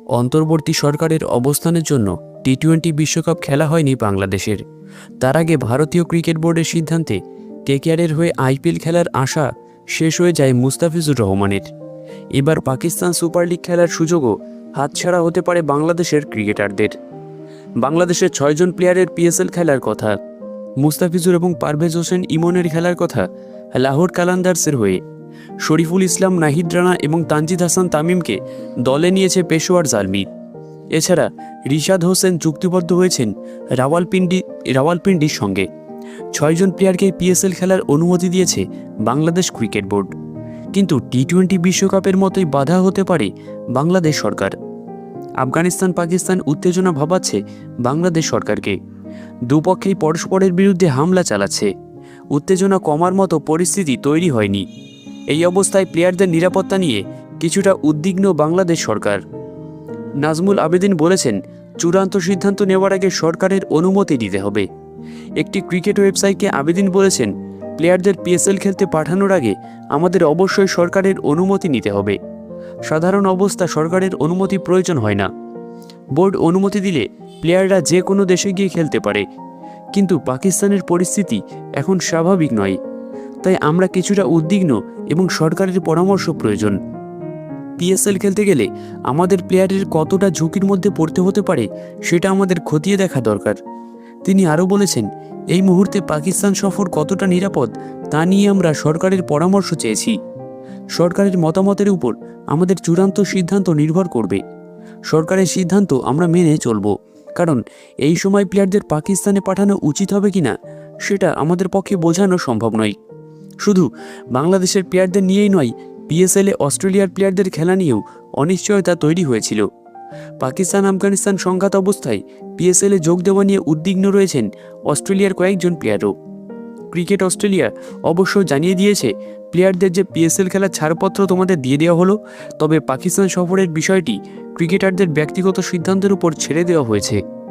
অন্তর্বর্তী সরকারের অবস্থানের জন্য টি-20 বিশ্বকাপ খেলা হয়নি বাংলাদেশের। তার আগে ভারতীয় ক্রিকেট বোর্ডের সিদ্ধান্তে কেকেআরের হয়ে আইপিএল খেলার আশা শেষ হয়ে যায় মুস্তাফিজুর রহমানের। এবার পাকিস্তান সুপার লিগ খেলার সুযোগও হাতছাড়া হতে পারে বাংলাদেশের ক্রিকেটারদের। বাংলাদেশের 6 জন প্লেয়ারের পিএসএল খেলার কথা, মুস্তাফিজুর এবং পারভেজ হোসেন ইমনের খেলার কথা লাহোর কালান্দার্সের হয়ে। শরীফুল ইসলাম, নাহিদ রানা এবং তানজিদ হাসান তামিমকে দলে নিয়েছে পেশোয়ার জালমি। এছাড়া রিশাদ হোসেন চুক্তিবদ্ধ হয়েছেন রাওয়ালপিন্ডির সঙ্গে। 6 জন প্লেয়ারকে পিএসএল খেলার অনুমতি দিয়েছে বাংলাদেশ ক্রিকেট বোর্ড। কিন্তু টি-20 বিশ্বকাপের মতোই বাধা হতে পারে বাংলাদেশ সরকার। আফগানিস্তান পাকিস্তান উত্তেজনা ভাবাচ্ছে বাংলাদেশ সরকারকে। দুপক্ষেই পরস্পরের বিরুদ্ধে হামলা চালাচ্ছে। উত্তেজনা কমার মতো পরিস্থিতি তৈরি হয়নি। এই অবস্থায় প্লেয়ারদের নিরাপত্তা নিয়ে কিছুটা উদ্বিগ্ন বাংলাদেশ সরকার। নাজমুল আবেদিন বলেছেন, চূড়ান্ত সিদ্ধান্ত নেওয়ার আগে সরকারের অনুমতি নিতে হবে। একটি ক্রিকেট ওয়েবসাইটকে আবেদিন বলেছেন, প্লেয়ারদের পিএসএল খেলতে পাঠানোর আগে আমাদের অবশ্যই সরকারের অনুমতি নিতে হবে। সাধারণ অবস্থা সরকারের অনুমতি প্রয়োজন হয় না। বোর্ড অনুমতি দিলে প্লেয়াররা যে কোনো দেশে গিয়ে খেলতে পারে। কিন্তু পাকিস্তানের পরিস্থিতি এখন স্বাভাবিক নয়, তাই আমরা কিছুটা উদ্বিগ্ন এবং সরকারের পরামর্শ প্রয়োজন। পিএসএল খেলতে গেলে আমাদের প্লেয়ারের কতটা ঝুঁকির মধ্যে পড়তে হতে পারে সেটা আমাদের খতিয়ে দেখা দরকার। তিনি আরও বলেছেন, এই মুহূর্তে পাকিস্তান সফর কতটা নিরাপদ তা নিয়ে আমরা সরকারের পরামর্শ চেয়েছি। সরকারের মতামতের উপর আমাদের চূড়ান্ত সিদ্ধান্ত নির্ভর করবে। সরকারের সিদ্ধান্ত আমরা মেনে চলব, কারণ এই সময় প্লেয়ারদের পাকিস্তানে পাঠানো উচিত হবে কিনা সেটা আমাদের পক্ষে বোঝানো সম্ভব নয়। শুধু বাংলাদেশের প্লেয়ারদের নিয়েই নয়, পিএসএলে অস্ট্রেলিয়ার প্লেয়ারদের খেলা নিয়েও অনিশ্চয়তা তৈরি হয়েছিল। পাকিস্তান আফগানিস্তান সংঘাত অবস্থায় পিএসএলে যোগ দেওয়া নিয়ে উদ্বিগ্ন রয়েছেন অস্ট্রেলিয়ার কয়েকজন প্লেয়ারও। ক্রিকেট অস্ট্রেলিয়া অবশ্য জানিয়ে দিয়েছে, প্লেয়ারদের যে পিএসএল খেলার ছাড়পত্র তোমাদের দিয়ে দেওয়া হলো, তবে পাকিস্তান সফরের বিষয়টি ক্রিকেটারদের ব্যক্তিগত সিদ্ধান্তের উপর ছেড়ে দেওয়া হয়েছে।